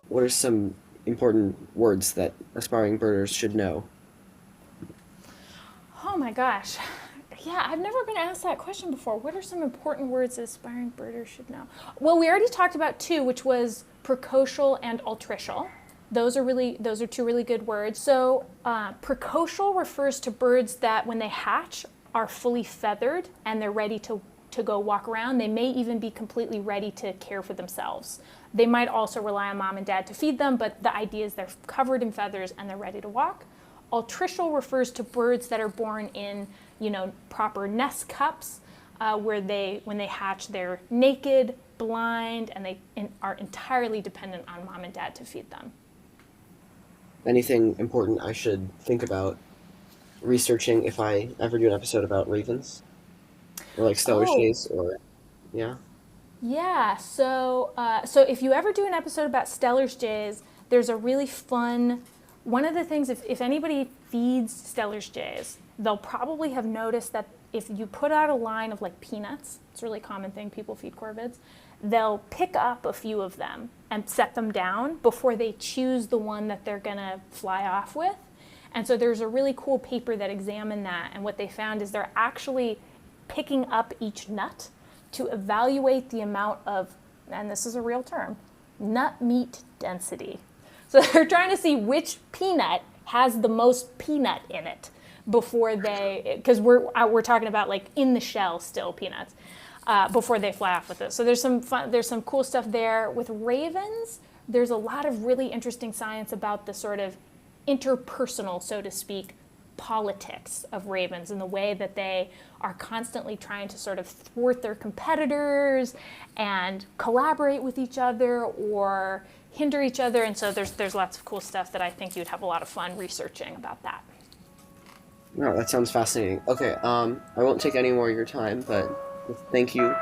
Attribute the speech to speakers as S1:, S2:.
S1: What are some important words that aspiring birders should know?
S2: Oh my gosh. Yeah, I've never been asked that question before. What are some important words that aspiring birders should know? Well, we already talked about two, which was precocial and altricial. Those are two really good words. So, precocial refers to birds that when they hatch are fully feathered and they're ready to go walk around. They may even be completely ready to care for themselves. They might also rely on mom and dad to feed them, but the idea is they're covered in feathers and they're ready to walk. Altricial refers to birds that are born in, proper nest cups, where when they hatch, they're naked, blind, and they are entirely dependent on mom and dad to feed them.
S1: Anything important I should think about researching if I ever do an episode about ravens or like stellar
S2: Oh,
S1: shays or yeah.
S2: yeah. So if you ever do an episode about Stellar's jays, there's a really fun. One of the things, if anybody feeds Stellar's jays, they'll probably have noticed that if you put out a line of like peanuts, it's a really common thing people feed corvids, they'll pick up a few of them and set them down before they choose the one that they're gonna fly off with. And so there's a really cool paper that examined that, and what they found is they're actually picking up each nut to evaluate the amount of, and this is a real term, nut meat density. So they're trying to see which peanut has the most peanut in it before they, because we're talking about like in the shell still peanuts, before they fly off with it. So there's some cool stuff there. With ravens, there's a lot of really interesting science about the sort of interpersonal, so to speak, politics of ravens and the way that they are constantly trying to sort of thwart their competitors and collaborate with each other or hinder each other. And so there's lots of cool stuff that I think you'd have a lot of fun researching about that.
S1: No, that sounds fascinating. Okay, I won't take any more of your time, but thank you